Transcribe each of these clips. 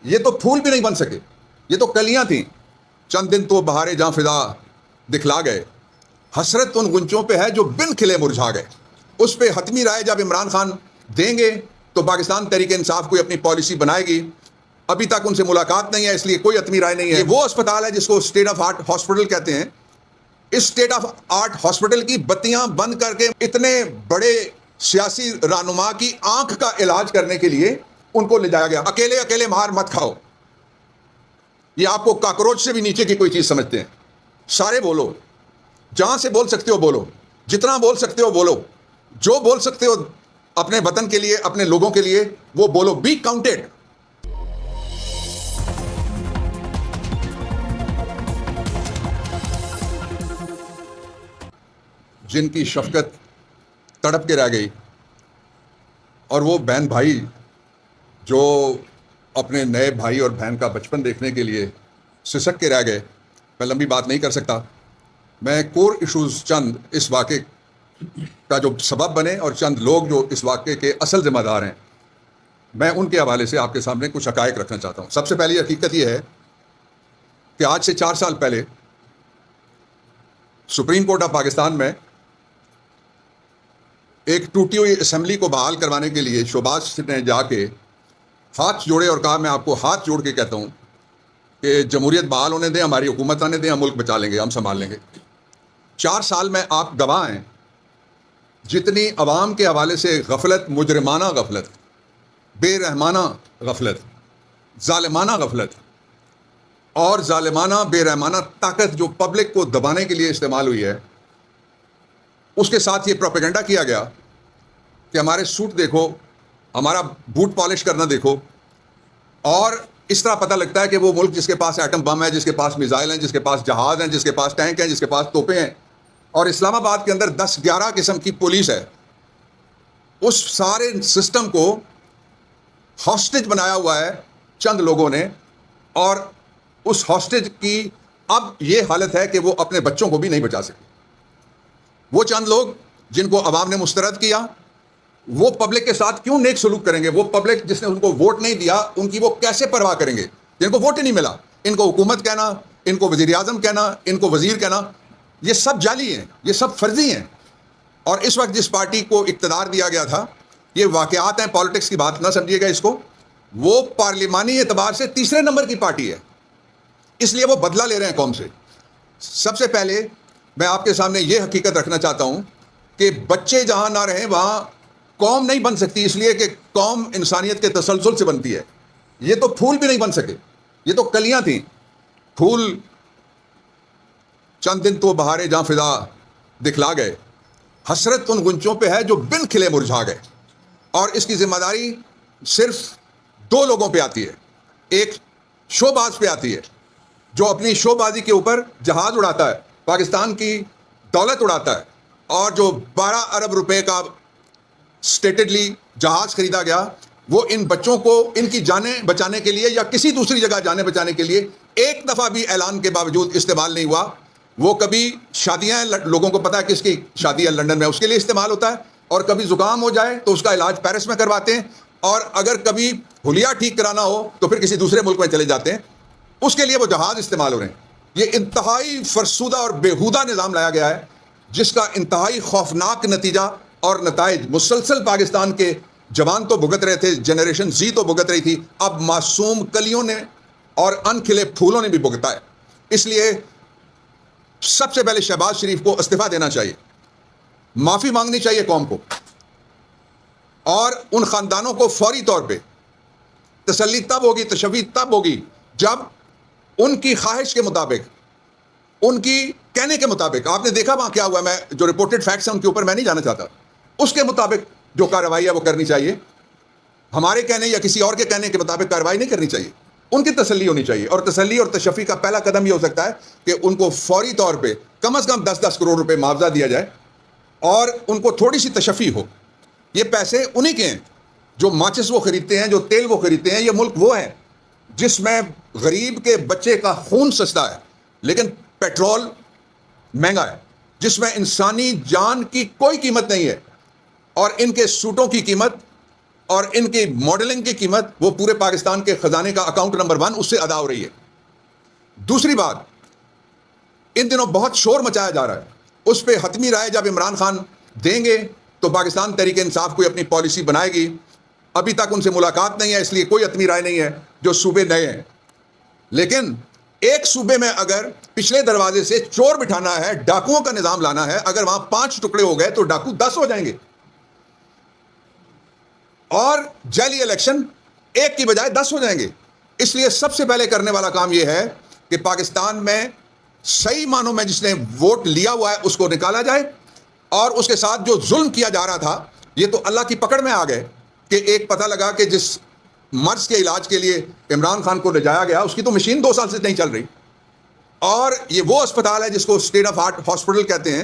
یہ تو پھول بھی نہیں بن سکے، یہ تو کلیاں تھیں۔ چند دن تو بہارے جاں فضا دکھلا گئے، حسرت ان گنچوں پہ ہے جو بن کھلے مرجھا گئے۔ اس پہ حتمی رائے جب عمران خان دیں گے تو پاکستان تحریک انصاف کوئی اپنی پالیسی بنائے گی۔ ابھی تک ان سے ملاقات نہیں ہے، اس لیے کوئی حتمی رائے نہیں ہے۔ یہ وہ اسپتال ہے جس کو اسٹیٹ آف آرٹ ہاسپٹل کہتے ہیں۔ اس اسٹیٹ آف آرٹ ہاسپٹل کی بتیاں بند کر کے اتنے بڑے سیاسی رہنما کی آنکھ کا علاج کرنے کے لیے ان کو لے جایا گیا۔ اکیلے اکیلے مار مت کھاؤ، یہ آپ کو کاکروچ سے بھی نیچے کی کوئی چیز سمجھتے ہیں۔ سارے بولو، جہاں سے بول سکتے ہو بولو، جتنا بول سکتے ہو بولو، جو بول سکتے ہو اپنے وطن کے لیے، اپنے لوگوں کے لیے وہ بولو۔ Be counted. جن کی شفقت تڑپ کے رہ گئی، اور وہ بہن بھائی جو اپنے نئے بھائی اور بہن کا بچپن دیکھنے کے لیے سسک کے رہ گئے۔ میں لمبی بات نہیں کر سکتا، میں کور ایشوز چند اس واقعے کا جو سبب بنے اور چند لوگ جو اس واقعے کے اصل ذمہ دار ہیں، میں ان کے حوالے سے آپ کے سامنے کچھ حقائق رکھنا چاہتا ہوں۔ سب سے پہلی حقیقت یہ ہے کہ آج سے 4 سال پہلے سپریم کورٹ آف پاکستان میں ایک ٹوٹی ہوئی اسمبلی کو بحال کروانے کے لیے شہباز نے جا کے ہاتھ جوڑے اور کہا، میں آپ کو ہاتھ جوڑ کے کہتا ہوں کہ جمہوریت بحال ہونے دیں، ہماری حکومت آنے دیں، ہم ملک بچا لیں گے، ہم سنبھال لیں گے۔ 4 سال میں آپ گواہ ہیں جتنی عوام کے حوالے سے غفلت، مجرمانہ غفلت، بے رحمانہ غفلت، ظالمانہ غفلت اور ظالمانہ بے رحمانہ طاقت جو پبلک کو دبانے کے لیے استعمال ہوئی ہے، اس کے ساتھ یہ پروپیگنڈا کیا گیا کہ ہمارے سوٹ دیکھو، ہمارا بوٹ پالش کرنا دیکھو، اور اس طرح پتہ لگتا ہے کہ وہ ملک جس کے پاس ایٹم بم ہے، جس کے پاس میزائل ہیں، جس کے پاس جہاز ہیں، جس کے پاس ٹینک ہیں، جس کے پاس توپیں ہیں، اور اسلام آباد کے اندر 10-11 قسم کی پولیس ہے، اس سارے سسٹم کو ہاسٹیج بنایا ہوا ہے چند لوگوں نے، اور اس ہاسٹیج کی اب یہ حالت ہے کہ وہ اپنے بچوں کو بھی نہیں بچا سکتے۔ وہ چند لوگ جن کو عوام نے مسترد کیا، وہ پبلک کے ساتھ کیوں نیک سلوک کریں گے؟ وہ پبلک جس نے ان کو ووٹ نہیں دیا، ان کی وہ کیسے پرواہ کریں گے جن کو ووٹ ہی نہیں ملا؟ ان کو حکومت کہنا، ان کو وزیر اعظم کہنا، ان کو وزیر کہنا، یہ سب جعلی ہیں، یہ سب فرضی ہیں۔ اور اس وقت جس پارٹی کو اقتدار دیا گیا تھا، یہ واقعات ہیں، پالیٹکس کی بات نہ سمجھیے گا اس کو، وہ پارلیمانی اعتبار سے 3 نمبر کی پارٹی ہے، اس لیے وہ بدلہ لے رہے ہیں قوم سے۔ سب سے پہلے میں آپ کے سامنے یہ حقیقت رکھنا چاہتا ہوں کہ بچے جہاں نہ رہیں وہاں قوم نہیں بن سکتی، اس لیے کہ قوم انسانیت کے تسلسل سے بنتی ہے۔ یہ تو پھول بھی نہیں بن سکے، یہ تو کلیاں تھیں۔ پھول چند دن تو بہارے جاں فضا دکھلا گئے، حسرت ان گنچوں پہ ہے جو بن کھلے مرجھا گئے۔ اور اس کی ذمہ داری صرف 2 لوگوں پہ آتی ہے۔ ایک شوباز پہ آتی ہے جو اپنی شوبازی کے اوپر جہاز اڑاتا ہے، پاکستان کی دولت اڑاتا ہے، اور جو 12 ارب روپے کا اسٹیٹڈلی جہاز خریدا گیا، وہ ان بچوں کو ان کی جانیں بچانے کے لیے یا کسی دوسری جگہ جانیں بچانے کے لیے ایک دفعہ بھی اعلان کے باوجود استعمال نہیں ہوا۔ وہ کبھی شادیاں، لوگوں کو پتا ہے کس کی شادی ہے لنڈن میں، اس کے لیے استعمال ہوتا ہے، اور کبھی زکام ہو جائے تو اس کا علاج پیرس میں کرواتے ہیں، اور اگر کبھی حلیہ ٹھیک کرانا ہو تو پھر کسی دوسرے ملک میں چلے جاتے ہیں، اس کے لیے وہ جہاز استعمال ہو رہے ہیں۔ یہ انتہائی فرسودہ اور بیہودہ نظام لایا گیا ہے، جس کا انتہائی خوفناک نتیجہ اور نتائج مسلسل پاکستان کے جوان تو بھگت رہے تھے، جنریشن زی تو بھگت رہی تھی، اب معصوم کلیوں نے اور ان کھلے پھولوں نے بھی بھگتا ہے۔ اس لیے سب سے پہلے شہباز شریف کو استعفیٰ دینا چاہیے، معافی مانگنی چاہیے قوم کو، اور ان خاندانوں کو فوری طور پہ تسلی تب ہوگی، تشفی تب ہوگی جب ان کی خواہش کے مطابق، ان کی کہنے کے مطابق، آپ نے دیکھا وہاں کیا ہوا، میں جو رپورٹڈ فیکٹس ہیں ان کے اوپر میں نہیں جانا چاہتا، اس کے مطابق جو کارروائی ہے وہ کرنی چاہیے۔ ہمارے کہنے یا کسی اور کے کہنے کے مطابق کارروائی نہیں کرنی چاہیے، ان کی تسلی ہونی چاہیے۔ اور تسلی اور تشفی کا پہلا قدم یہ ہو سکتا ہے کہ ان کو فوری طور پہ کم از کم 10-10 کروڑ روپے معاوضہ دیا جائے، اور ان کو تھوڑی سی تشفی ہو۔ یہ پیسے انہی کے ہیں جو ماچس وہ خریدتے ہیں، جو تیل وہ خریدتے ہیں۔ یہ ملک وہ ہے جس میں غریب کے بچے کا خون سستا ہے لیکن پیٹرول مہنگا ہے، جس میں انسانی جان کی کوئی قیمت نہیں ہے، اور ان کے سوٹوں کی قیمت اور ان کی ماڈلنگ کی قیمت وہ پورے پاکستان کے خزانے کا اکاؤنٹ نمبر 1 اس سے ادا ہو رہی ہے. دوسری بات, ان دنوں بہت شور مچایا جا رہا ہے, اس پہ حتمی رائے جب عمران خان دیں گے تو پاکستان تحریک انصاف کوئی اپنی پالیسی بنائے گی. ابھی تک ان سے ملاقات نہیں ہے, اس لیے کوئی حتمی رائے نہیں ہے. جو صوبے نئے ہیں, لیکن ایک صوبے میں اگر پچھلے دروازے سے چور بٹھانا ہے, ڈاکوؤں کا نظام لانا ہے, اگر وہاں 5 ٹکڑے ہو گئے تو ڈاکو 10 ہو جائیں گے, اور جعلی الیکشن 1 کی بجائے 10 ہو جائیں گے. اس لیے سب سے پہلے کرنے والا کام یہ ہے کہ پاکستان میں صحیح معنوں میں جس نے ووٹ لیا ہوا ہے اس کو نکالا جائے, اور اس کے ساتھ جو ظلم کیا جا رہا تھا یہ تو اللہ کی پکڑ میں آ گئے کہ ایک پتہ لگا کہ جس مرض کے علاج کے لیے عمران خان کو لے جایا گیا اس کی تو مشین 2 سال سے نہیں چل رہی, اور یہ وہ اسپتال ہے جس کو اسٹیٹ آف آرٹ ہاسپٹل کہتے ہیں.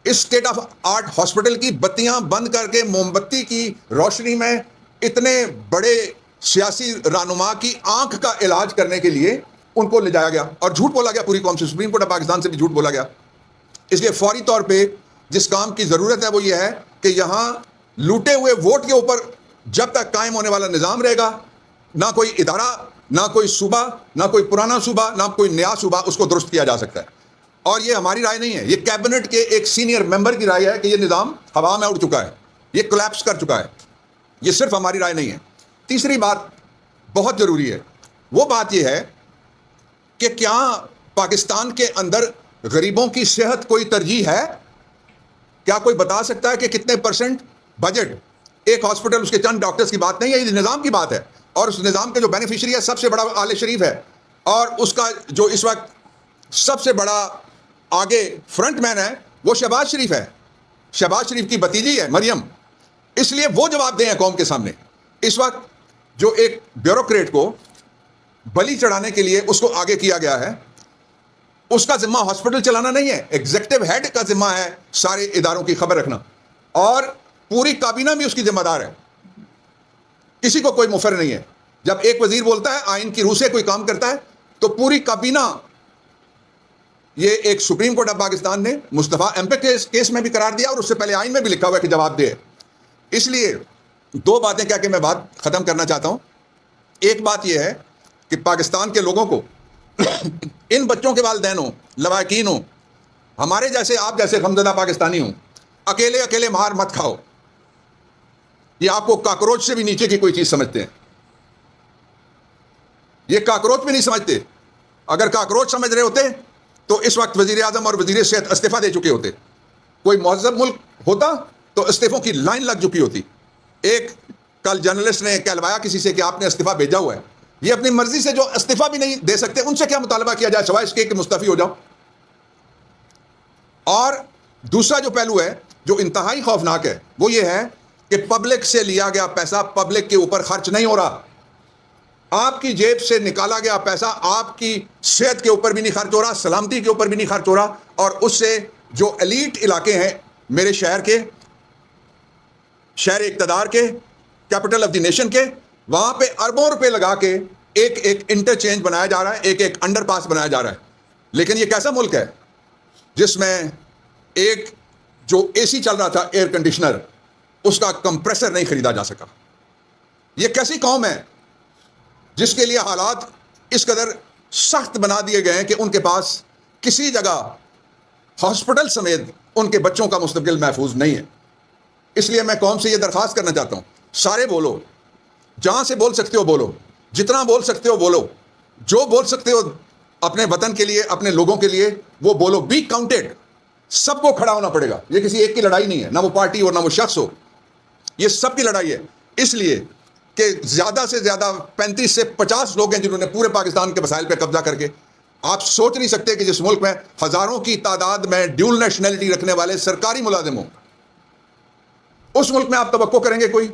اس اسٹیٹ آف آرٹ ہاسپٹل کی بتیاں بند کر کے موم بتی کی روشنی میں اتنے بڑے سیاسی رہنما کی آنکھ کا علاج کرنے کے لیے ان کو لے جایا گیا, اور جھوٹ بولا گیا پوری قوم سے. سپریم کورٹ آف پاکستان سے بھی جھوٹ بولا گیا. اس لیے فوری طور پہ جس کام کی ضرورت ہے وہ یہ ہے کہ یہاں لوٹے ہوئے ووٹ کے اوپر جب تک قائم ہونے والا نظام رہے گا, نہ کوئی ادارہ, نہ کوئی صوبہ, نہ کوئی پرانا صوبہ, نہ کوئی نیا صوبہ اس کو درست کیا جا سکتا ہے. اور یہ ہماری رائے نہیں ہے, یہ کیبنٹ کے ایک سینئر ممبر کی رائے ہے کہ یہ نظام ہوا میں اڑ چکا ہے, یہ کولیپس کر چکا ہے. یہ صرف ہماری رائے نہیں ہے. تیسری بات بہت ضروری ہے, وہ بات یہ ہے کہ کیا پاکستان کے اندر غریبوں کی صحت کوئی ترجیح ہے؟ کیا کوئی بتا سکتا ہے کہ کتنے % بجٹ ایک ہاسپٹل, اس کے چند ڈاکٹرز کی بات نہیں ہے, یہ نظام کی بات ہے. اور اس نظام کے جو بینیفیشری ہے سب سے بڑا آل شریف ہے, اور اس کا جو اس وقت سب سے بڑا آگے فرنٹ مین ہے وہ شہباز شریف ہے. شہباز شریف کی بھتیجی ہے مریم. اس لیے وہ جواب دیں قوم کے سامنے. اس وقت جو ایک بیوروکریٹ کو بلی چڑھانے کے لیے اس کو آگے کیا گیا ہے, اس کا ذمہ ہاسپٹل چلانا نہیں ہے, ایگزیکٹو ہیڈ کا ذمہ ہے سارے اداروں کی خبر رکھنا, اور پوری کابینہ بھی اس کی ذمہ دار ہے. کسی کو کوئی مفر نہیں ہے. جب ایک وزیر بولتا ہے آئین کی روح سے کوئی کام کرتا ہے تو پوری کابینہ, یہ ایک سپریم کورٹ آف پاکستان نے مصطفیٰ ایم پے کیس میں بھی قرار دیا, اور اس سے پہلے آئین میں بھی لکھا ہوا ہے کہ جواب دے. اس لیے 2 باتیں کہہ کے میں بات ختم کرنا چاہتا ہوں. ایک بات یہ ہے کہ پاکستان کے لوگوں کو, ان بچوں کے والدین ہوں, لواحقین ہوں, ہمارے جیسے آپ جیسے غمزدہ پاکستانی ہوں, اکیلے مار مت کھاؤ. یہ آپ کو کاکروچ سے بھی نیچے کی کوئی چیز سمجھتے ہیں. یہ کاکروچ بھی نہیں سمجھتے. اگر کاکروچ سمجھ رہے ہوتے تو اس وقت وزیر اعظم اور وزیر صحت استعفیٰ دے چکے ہوتے. کوئی مہذب ملک ہوتا تو استعفوں کی لائن لگ چکی ہوتی. ایک کل جرنلسٹ نے کہلوایا کسی سے کہ آپ نے استعفیٰ بھیجا ہوا ہے. یہ اپنی مرضی سے جو استعفیٰ بھی نہیں دے سکتے, ان سے کیا مطالبہ کیا جائے سوائے اس کے کہ مستعفی ہو جاؤ. اور دوسرا جو پہلو ہے جو انتہائی خوفناک ہے وہ یہ ہے کہ پبلک سے لیا گیا پیسہ پبلک کے اوپر خرچ نہیں ہو رہا. آپ کی جیب سے نکالا گیا پیسہ آپ کی صحت کے اوپر بھی نہیں خرچ ہو رہا, سلامتی کے اوپر بھی نہیں خرچ ہو رہا, اور اس سے جو ایلیٹ علاقے ہیں میرے شہر کے, شہر اقتدار کے, کیپٹل آف دی نیشن کے, وہاں پہ اربوں روپے لگا کے ایک انٹرچینج بنایا جا رہا ہے, ایک انڈر پاس بنایا جا رہا ہے. لیکن یہ کیسا ملک ہے جس میں ایک جو اے سی چل رہا تھا ایئر کنڈیشنر, اس کا کمپریسر نہیں خریدا جا سکا. یہ کیسی قوم ہے جس کے لیے حالات اس قدر سخت بنا دیے گئے ہیں کہ ان کے پاس کسی جگہ ہاسپٹل سمیت ان کے بچوں کا مستقبل محفوظ نہیں ہے. اس لیے میں قوم سے یہ درخواست کرنا چاہتا ہوں, سارے بولو, جہاں سے بول سکتے ہو بولو, جتنا بول سکتے ہو بولو, جو بول سکتے ہو اپنے وطن کے لیے, اپنے لوگوں کے لیے وہ بولو. Be counted. سب کو کھڑا ہونا پڑے گا. یہ کسی ایک کی لڑائی نہیں ہے, نہ وہ پارٹی ہو نہ وہ شخص ہو, یہ سب کی لڑائی ہے. اس لیے کہ زیادہ سے زیادہ 35 سے 50 لوگ ہیں جنہوں نے پورے پاکستان کے وسائل پہ قبضہ کر کے, آپ سوچ نہیں سکتے کہ جس ملک میں ہزاروں کی تعداد میں ڈیول نیشنلٹی رکھنے والے سرکاری ملازم ہوں, اس ملک میں آپ توقع کریں گے کوئی؟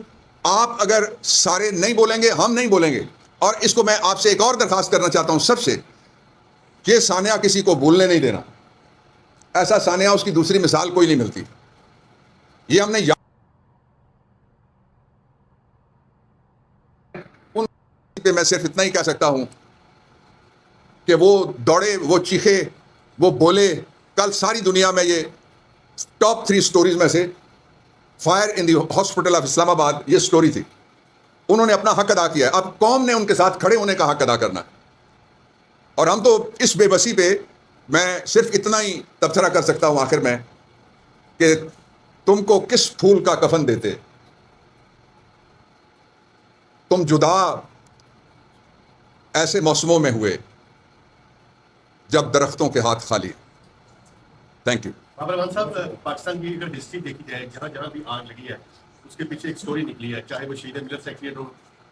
آپ اگر سارے نہیں بولیں گے, ہم نہیں بولیں گے. اور اس کو میں آپ سے ایک اور درخواست کرنا چاہتا ہوں سب سے, یہ سانحہ کسی کو بھولنے نہیں دینا. ایسا سانحہ اس کی دوسری مثال کوئی نہیں ملتی. یہ ہم نے پہ میں صرف اتنا ہی کہہ سکتا ہوں کہ وہ دوڑے, وہ چیخے, وہ بولے. کل ساری دنیا میں یہ ٹاپ 3 سٹوریز میں سے fire in the hospital of Islamabad یہ سٹوری تھی. انہوں نے اپنا حق ادا کیا ہے, اب قوم نے ان کے ساتھ کھڑے ہونے کا حق ادا کرنا ہے. اور ہم تو اس بے بسی پہ میں صرف اتنا ہی تبصرہ کر سکتا ہوں آخر میں کہ تم کو کس پھول کا کفن دیتے, تم جدا ایسے موسموں میں ہوئے جب درختوں کے ہاتھ خالی. Thank you. بابر رحمان صاحب, پاکستان کی اگر ہسٹری دیکھی جائے, جہاں جہاں بھی آگ لگی ہے اس کے پیچھے ایک سٹوری نکلی ہے, چاہے وہ شہید ملت secretariat who,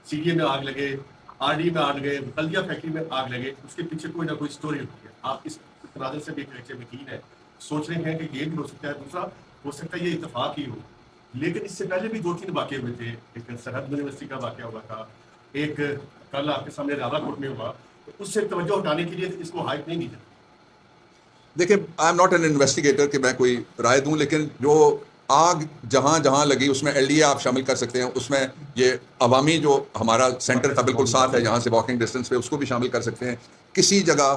C D A میں آگ لگے, آر ڈی میں آگ لگے, بلدیہ فیکٹری میں آگ لگے, اس کے پیچھے کوئی نہ کوئی سٹوری ہوتی ہے. آپ اس تناظر سے بھی ایک وکیل ہے, سوچ رہے ہیں کہ یہ بھی ہو سکتا ہے, دوسرا ہو سکتا ہے یہ اتفاق ہی ہو, لیکن اس سے پہلے بھی 2-3 واقعے ہوئے تھے. ایک سرحد یونیورسٹی کا واقعہ ہوا تھا, ایک کل آپ کے سامنے راوا کوٹ میں ہوا, اس سے توجہ ہٹانے کے لیے اس کو ہائپ نہیں دی جاتی. دیکھیں, I am not an investigator کہ میں کوئی رائے دوں, لیکن جو آگ جہاں جہاں لگی اس میں ایل ڈی اے آپ شامل کر سکتے ہیں, اس میں یہ عوامی جو ہمارا سینٹر تھا بالکل ساتھ ہے یہاں سے واکنگ ڈسٹینس پہ, اس کو بھی شامل کر سکتے ہیں. کسی جگہ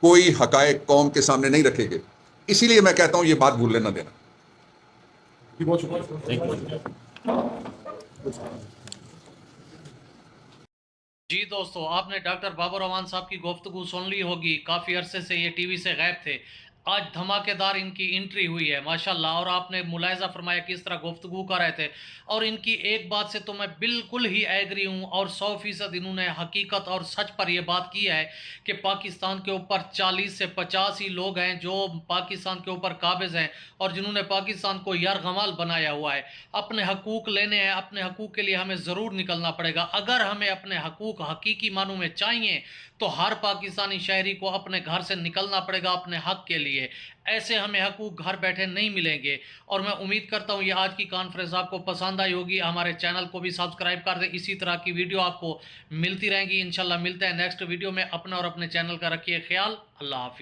کوئی حقائق قوم کے سامنے نہیں رکھے گئے, اسی لیے میں کہتا ہوں یہ بات بھولنے نہ دینا. بہت شکریہ. جی دوستو, آپ نے ڈاکٹر بابر رحمان صاحب کی گفتگو سن لی ہوگی. کافی عرصے سے یہ ٹی وی سے غائب تھے, آج دھماکے دار ان کی انٹری ہوئی ہے ماشاءاللہ. اور آپ نے ملاحظہ فرمایا کس طرح گفتگو کر رہے تھے, اور ان کی ایک بات سے تو میں بالکل ہی ایگری ہوں, اور 100% انہوں نے حقیقت اور سچ پر یہ بات کی ہے کہ پاکستان کے اوپر 40 سے 50 ہی لوگ ہیں جو پاکستان کے اوپر قابض ہیں, اور جنہوں نے پاکستان کو یرغمال بنایا ہوا ہے. اپنے حقوق لینے ہیں, اپنے حقوق کے لیے ہمیں ضرور نکلنا پڑے گا. اگر ہمیں اپنے حقوق حقیقی معنوں میں چاہیے تو ہر پاکستانی شہری کو اپنے گھر سے نکلنا پڑے گا اپنے حق کے لیے. ایسے ہمیں حقوق گھر بیٹھے نہیں ملیں گے. اور میں امید کرتا ہوں یہ آج کی کانفرنس آپ کو پسند آئی ہوگی. ہمارے چینل کو بھی سبسکرائب کر دیں, اسی طرح کی ویڈیو آپ کو ملتی رہیں گی. انشاءاللہ ملتے ہیں نیکسٹ ویڈیو میں. اپنا اور اپنے چینل کا رکھیے خیال. اللہ حافظ.